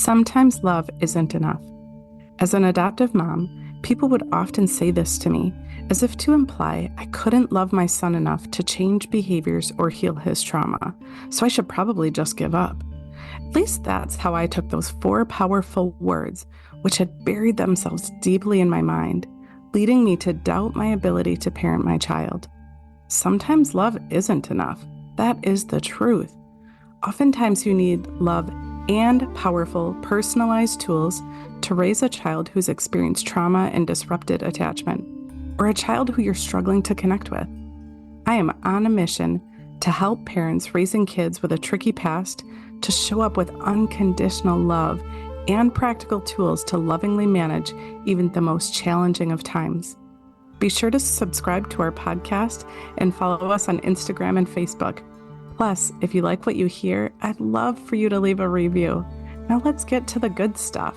Sometimes love isn't enough. As an adoptive mom, people would often say this to me, as if to imply I couldn't love my son enough to change behaviors or heal his trauma, so I should probably just give up. At least that's how I took those four powerful words, which had buried themselves deeply in my mind, leading me to doubt my ability to parent my child. Sometimes love isn't enough. That is the truth. Oftentimes, you need love and powerful, personalized tools to raise a child who's experienced trauma and disrupted attachment, or a child who you're struggling to connect with. I am on a mission to help parents raising kids with a tricky past to show up with unconditional love and practical tools to lovingly manage even the most challenging of times. Be sure to subscribe to our podcast and follow us on Instagram and Facebook. Plus, if you like what you hear, I'd love for you to leave a review. Now let's get to the good stuff.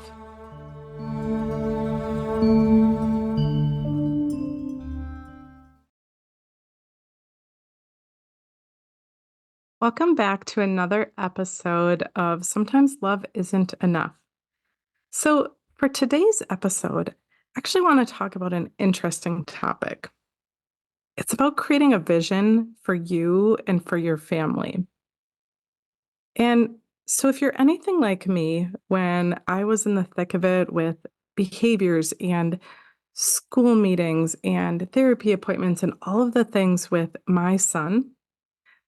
Welcome back to another episode of Sometimes Love Isn't Enough. So, for today's episode, I actually want to talk about an interesting topic. It's about creating a vision for you and for your family. And so, if you're anything like me, when I was in the thick of it with behaviors and school meetings and therapy appointments and all of the things with my son,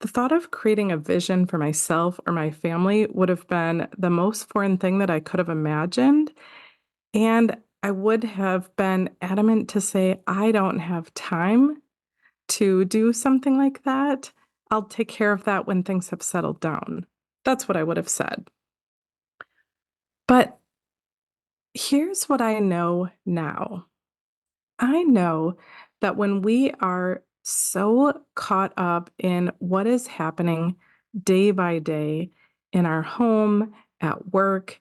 the thought of creating a vision for myself or my family would have been the most foreign thing that I could have imagined. And I would have been adamant to say, I don't have time to do something like that. I'll take care of that when things have settled down. That's what I would have said. But here's what I know now. I know that when we are so caught up in what is happening day by day in our home, at work,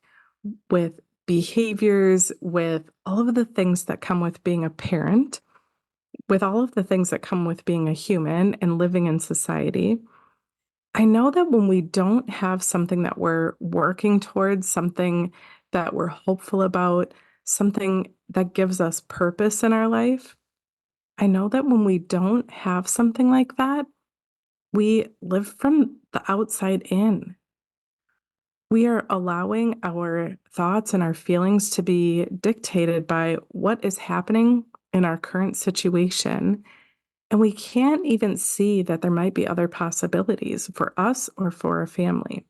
with behaviors, with all of the things that come with being a parent, with all of the things that come with being a human and living in society, I know that when we don't have something that we're working towards, something that we're hopeful about, something that gives us purpose in our life, I know that when we don't have something like that, we live from the outside in. We are allowing our thoughts and our feelings to be dictated by what is happening in our current situation. And we can't even see that there might be other possibilities for us or for our family.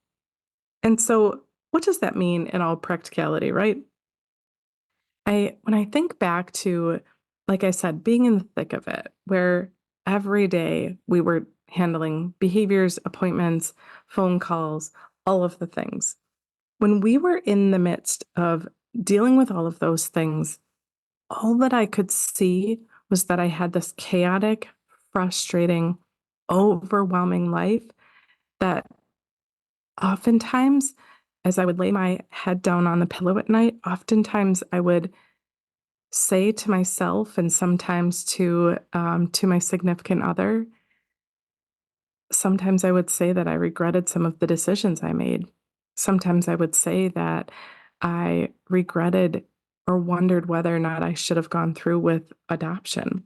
And so, what does that mean in all practicality, right? When I think back to, like I said, being in the thick of it, where every day we were handling behaviors, appointments, phone calls, all of the things. When we were in the midst of dealing with all of those things, all that I could see was that I had this chaotic, frustrating, overwhelming life that oftentimes, as I would lay my head down on the pillow at night, oftentimes I would say to myself and sometimes to my significant other, sometimes I would say that I regretted some of the decisions I made. Sometimes I would say that I regretted or wondered whether or not I should have gone through with adoption.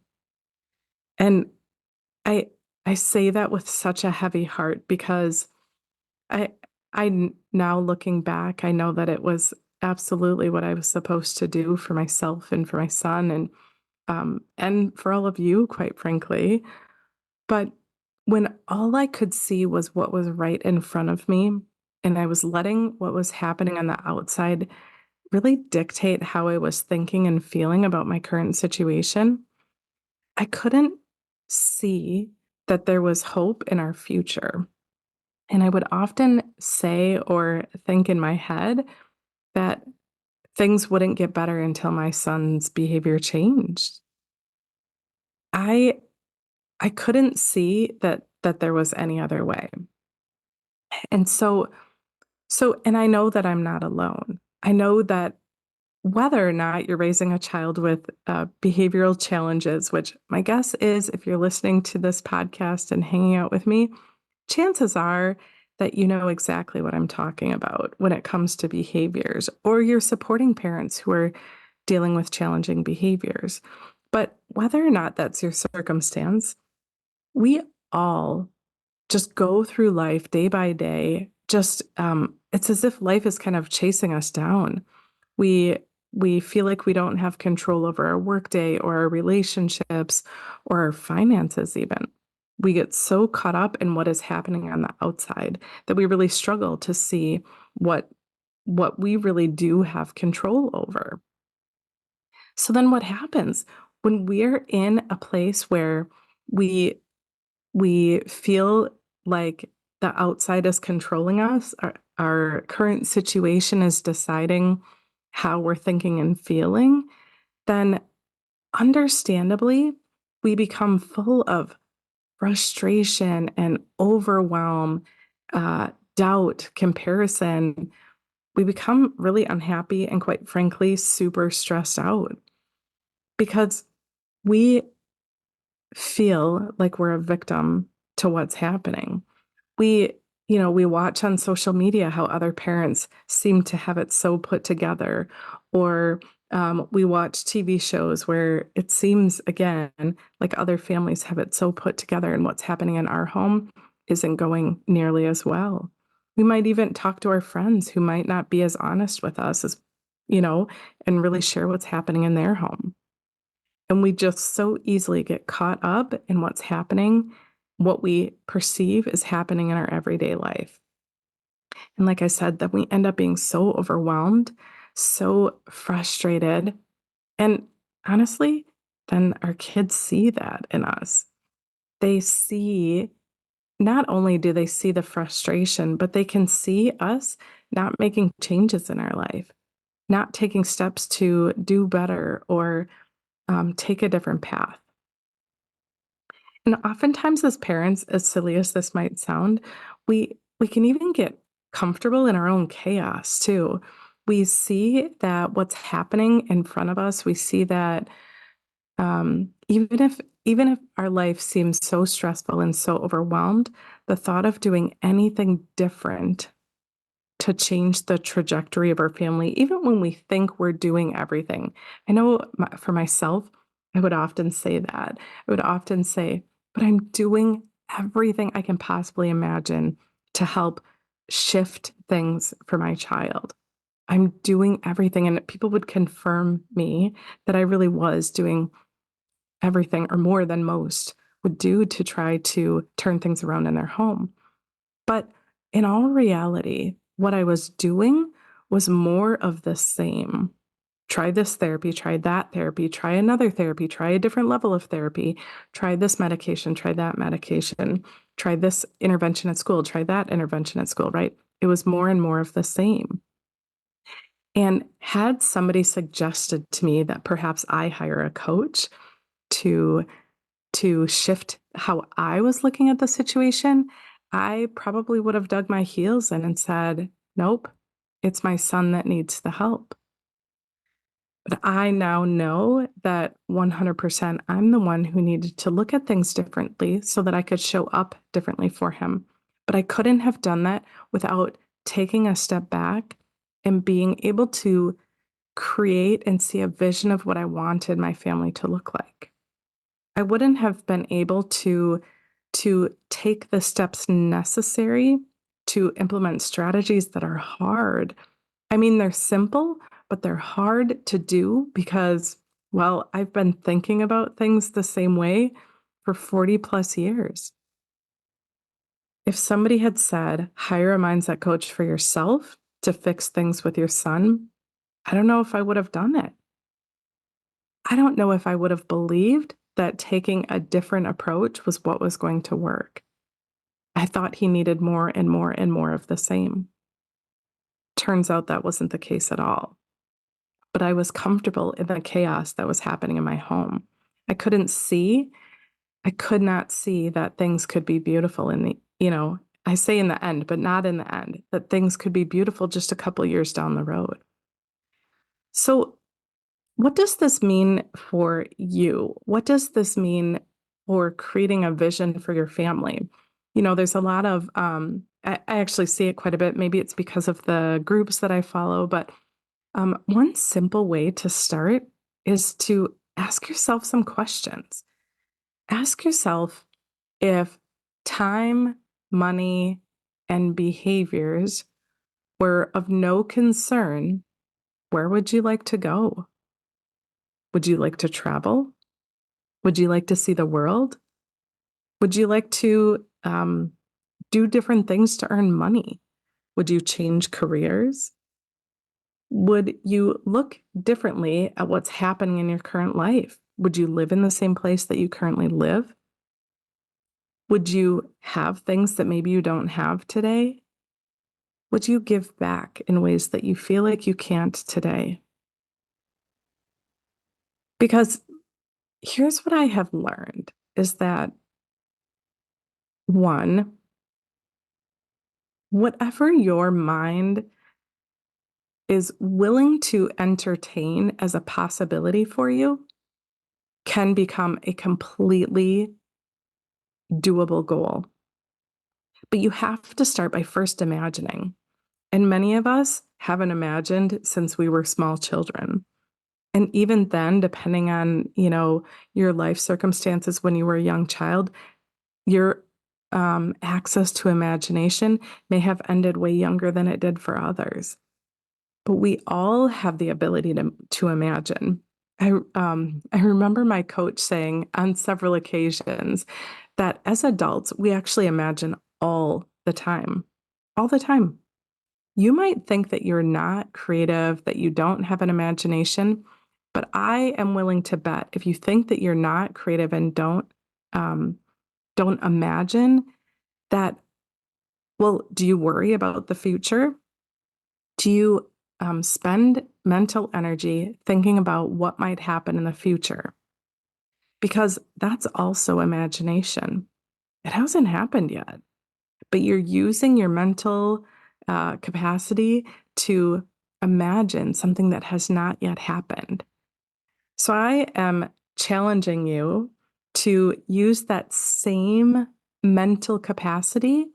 And I I say that with such a heavy heart because I now looking back, I know that it was absolutely what I was supposed to do for myself and for my son and for all of you, quite frankly. But when all I could see was what was right in front of me, and I was letting what was happening on the outside really dictate how I was thinking and feeling about my current situation, I couldn't see that there was hope in our future. And I would often say or think in my head that things wouldn't get better until my son's behavior changed. I I couldn't see that there was any other way. And and I know that I'm not alone. I know that whether or not you're raising a child with behavioral challenges, which my guess is if you're listening to this podcast and hanging out with me, chances are that you know exactly what I'm talking about when it comes to behaviors, or you're supporting parents who are dealing with challenging behaviors. But whether or not that's your circumstance, we all just go through life day by day. Just it's as if life is kind of chasing us down. We we feel like we don't have control over our workday or our relationships or our finances even. We get so caught up in what is happening on the outside that we really struggle to see what what we really do have control over. So then what happens when we're in a place where we we feel like the outside is controlling us, our current situation is deciding how we're thinking and feeling, then understandably, we become full of frustration and overwhelm, doubt, comparison. We become really unhappy and, quite frankly, super stressed out because we feel like we're a victim to what's happening. We we watch on social media how other parents seem to have it so put together, or, we watch TV shows where it seems, again, like other families have it so put together, and what's happening in our home isn't going nearly as well. We might even talk to our friends who might not be as honest with us as you know, and really share what's happening in their home. And we just so easily get caught up in what's happening, what we perceive is happening in our everyday life. And like I said, that we end up being so overwhelmed, so frustrated. And honestly, then our kids see that in us. They see, not only do they see the frustration, but they can see us not making changes in our life, not taking steps to do better or take a different path. And oftentimes as parents, as silly as this might sound, we can even get comfortable in our own chaos too. We see that what's happening in front of us, we see that even if our life seems so stressful and so overwhelmed, the thought of doing anything different to change the trajectory of our family, even when we think we're doing everything. I know for myself, I would often say that. I would often say, but I'm doing everything I can possibly imagine to help shift things for my child. I'm doing everything. And people would confirm me that I really was doing everything or more than most would do to try to turn things around in their home. But in all reality, what I was doing was more of the same. Try this therapy, try that therapy, try another therapy, try a different level of therapy, try this medication, try that medication, try this intervention at school, try that intervention at school, right? It was more and more of the same. And had somebody suggested to me that perhaps I hire a coach to shift how I was looking at the situation, I probably would have dug my heels in and said, "Nope, it's my son that needs the help." But I now know that 100% I'm the one who needed to look at things differently so that I could show up differently for him. But I couldn't have done that without taking a step back and being able to create and see a vision of what I wanted my family to look like. I wouldn't have been able to take the steps necessary to implement strategies that are hard. I mean, they're simple, but they're hard to do because, well, I've been thinking about things the same way for 40 plus years. If somebody had said, hire a mindset coach for yourself to fix things with your son, I don't know if I would have done it. I don't know if I would have believed that taking a different approach was what was going to work. I thought he needed more and more and more of the same. Turns out that wasn't the case at all. But I was comfortable in the chaos that was happening in my home. I couldn't see, I could not see that things could be beautiful in I say in the end, but not in the end, that things could be beautiful just a couple years down the road. So what does this mean for you? What does this mean for creating a vision for your family? There's a lot of I actually see it quite a bit. Maybe it's because of the groups that I follow, but one simple way to start is to ask yourself some questions. Ask yourself if time, money, and behaviors were of no concern, where would you like to go? Would you like to travel? Would you like to see the world? Would you like to do different things to earn money? Would you change careers? Would you look differently at what's happening in your current life? Would you live in the same place that you currently live? Would you have things that maybe you don't have today? Would you give back in ways that you feel like you can't today? Because here's what I have learned is that one, whatever your mind is willing to entertain as a possibility for you can become a completely doable goal. But you have to start by first imagining. And many of us haven't imagined since we were small children. And even then, depending on, your life circumstances when you were a young child, your access to imagination may have ended way younger than it did for others. But we all have the ability to imagine. I remember my coach saying on several occasions that as adults, we actually imagine all the time. All the time. You might think that you're not creative, that you don't have an imagination, but I am willing to bet if you think that you're not creative and don't imagine that, well, do you worry about the future? Do you spend mental energy thinking about what might happen in the future? Because that's also imagination. It hasn't happened yet, but you're using your mental capacity to imagine something that has not yet happened. So I am challenging you to use that same mental capacity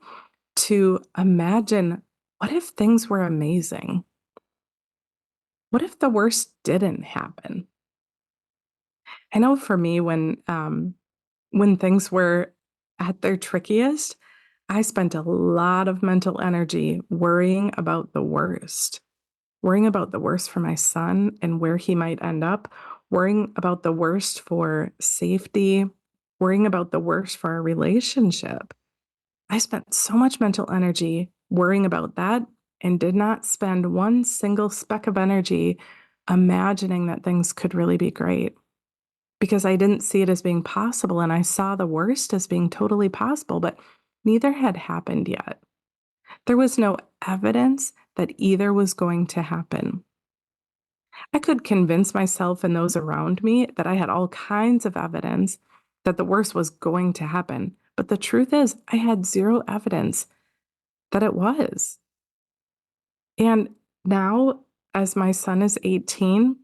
to imagine, what if things were amazing? What if the worst didn't happen? I know for me, when things were at their trickiest, I spent a lot of mental energy worrying about the worst for my son and where he might end up, worrying about the worst for safety, worrying about the worst for our relationship. I spent so much mental energy worrying about that and did not spend one single speck of energy imagining that things could really be great because I didn't see it as being possible. And I saw the worst as being totally possible, but neither had happened yet. There was no evidence that either was going to happen. I could convince myself and those around me that I had all kinds of evidence that the worst was going to happen. But the truth is, I had zero evidence that it was. And now, as my son is 18,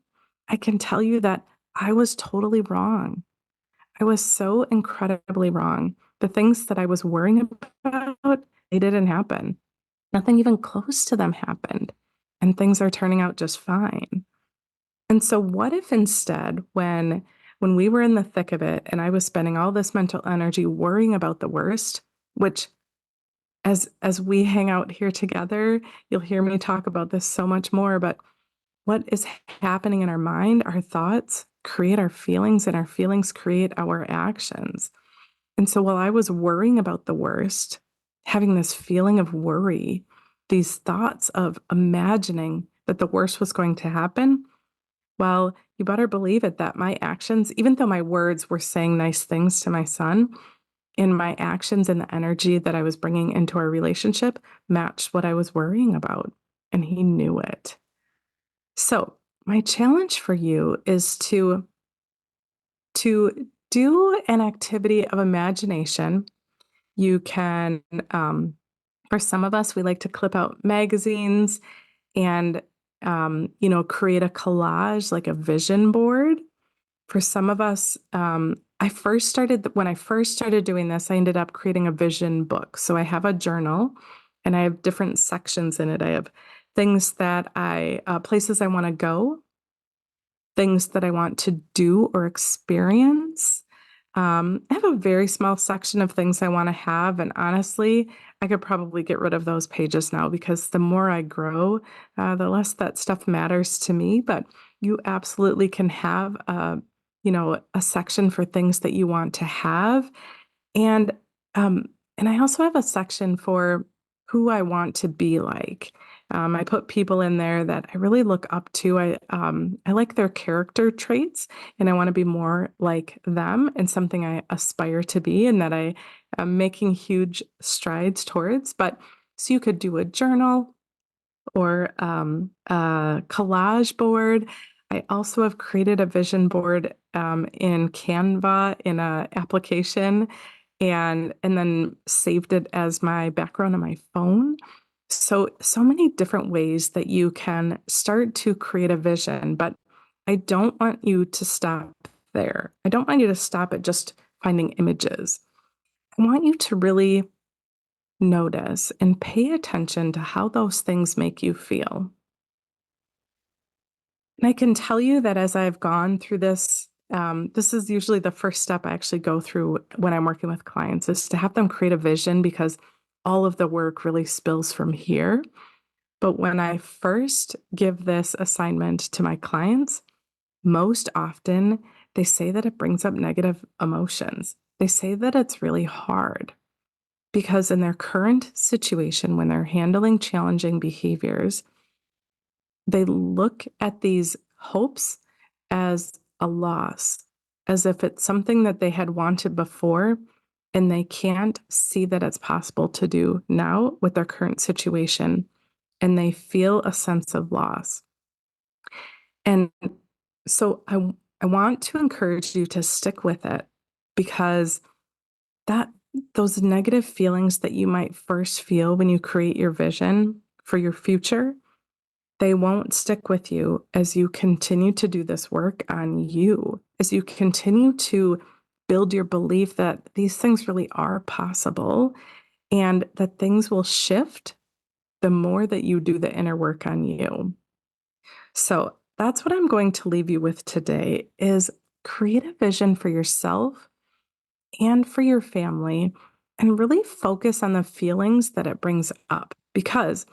I can tell you that I was totally wrong. I was so incredibly wrong. The things that I was worrying about, they didn't happen. Nothing even close to them happened. And things are turning out just fine. And so what if instead when we were in the thick of it and I was spending all this mental energy worrying about the worst, which as we hang out here together, you'll hear me talk about this so much more, but what is happening in our mind, our thoughts create our feelings and our feelings create our actions. And so while I was worrying about the worst, having this feeling of worry, these thoughts of imagining that the worst was going to happen, well, you better believe it that my actions, even though my words were saying nice things to my son, in my actions and the energy that I was bringing into our relationship matched what I was worrying about. And he knew it. So, my challenge for you is to do an activity of imagination. You can, for some of us, we like to clip out magazines and, create a collage, like a vision board. For some of us, when I first started doing this, I ended up creating a vision book. So I have a journal and I have different sections in it. I have things that places I want to go, things that I want to do or experience. I have a very small section of things I want to have. And honestly, I could probably get rid of those pages now because the more I grow, the less that stuff matters to me. But you absolutely can have a section for things that you want to have. And, um, and I also have a section for who I want to be like. I put people in there that I really look up to. I like their character traits, and I want to be more like them, and something I aspire to be, and that I am making huge strides towards. But so you could do a journal or a collage board. I also have created a vision board in Canva in a application, and then saved it as my background on my phone. So many different ways that you can start to create a vision, but I don't want you to stop there. I don't want you to stop at just finding images. I want you to really notice and pay attention to how those things make you feel. And I can tell you that as I've gone through this, this is usually the first step I actually go through when I'm working with clients is to have them create a vision because all of the work really spills from here. But when I first give this assignment to my clients, most often they say that it brings up negative emotions. They say that it's really hard because in their current situation, when they're handling challenging behaviors, they look at these hopes as a loss, as if it's something that they had wanted before and they can't see that it's possible to do now with their current situation. And they feel a sense of loss. And so I want to encourage you to stick with it because that those negative feelings that you might first feel when you create your vision for your future, they won't stick with you as you continue to do this work on you, as you continue to build your belief that these things really are possible and that things will shift the more that you do the inner work on you. So that's what I'm going to leave you with today is create a vision for yourself and for your family and really focus on the feelings that it brings up because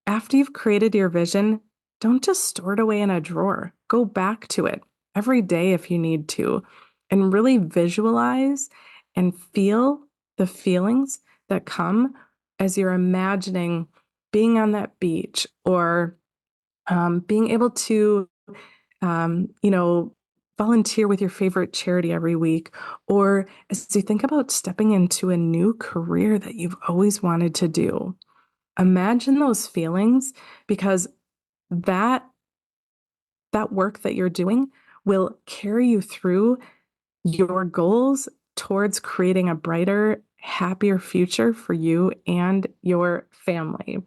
after you've created your vision, don't just store it away in a drawer. Go back to it every day if you need to, and really visualize and feel the feelings that come as you're imagining being on that beach or being able to, volunteer with your favorite charity every week, or as you think about stepping into a new career that you've always wanted to do. Imagine those feelings because that that work that you're doing will carry you through your goals towards creating a brighter, happier future for you and your family.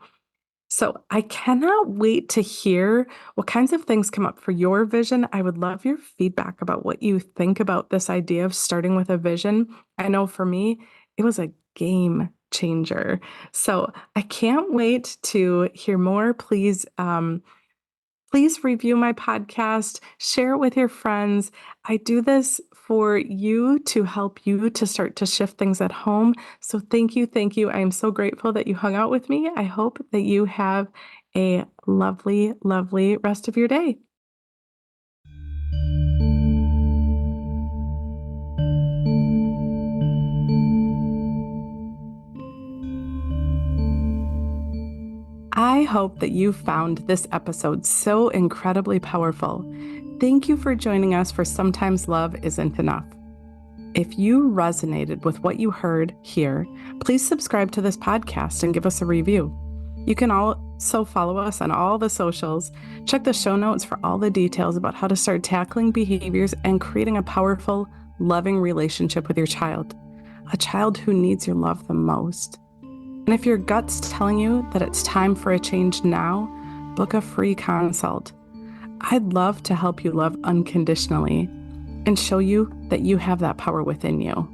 So I cannot wait to hear what kinds of things come up for your vision. I would love your feedback about what you think about this idea of starting with a vision. I know for me, it was a game changer. So I can't wait to hear more. Please review my podcast, share it with your friends. I do this for you to help you to start to shift things at home. So thank you. Thank you. I am so grateful that you hung out with me. I hope that you have a lovely, lovely rest of your day. I hope that you found this episode so incredibly powerful. Thank you for joining us for Sometimes Love Isn't Enough. If you resonated with what you heard here, please subscribe to this podcast and give us a review. You can also follow us on all the socials. Check the show notes for all the details about how to start tackling behaviors and creating a powerful, loving relationship with your child, a child who needs your love the most. And if your gut's telling you that it's time for a change now, book a free consult. I'd love to help you love unconditionally and show you that you have that power within you.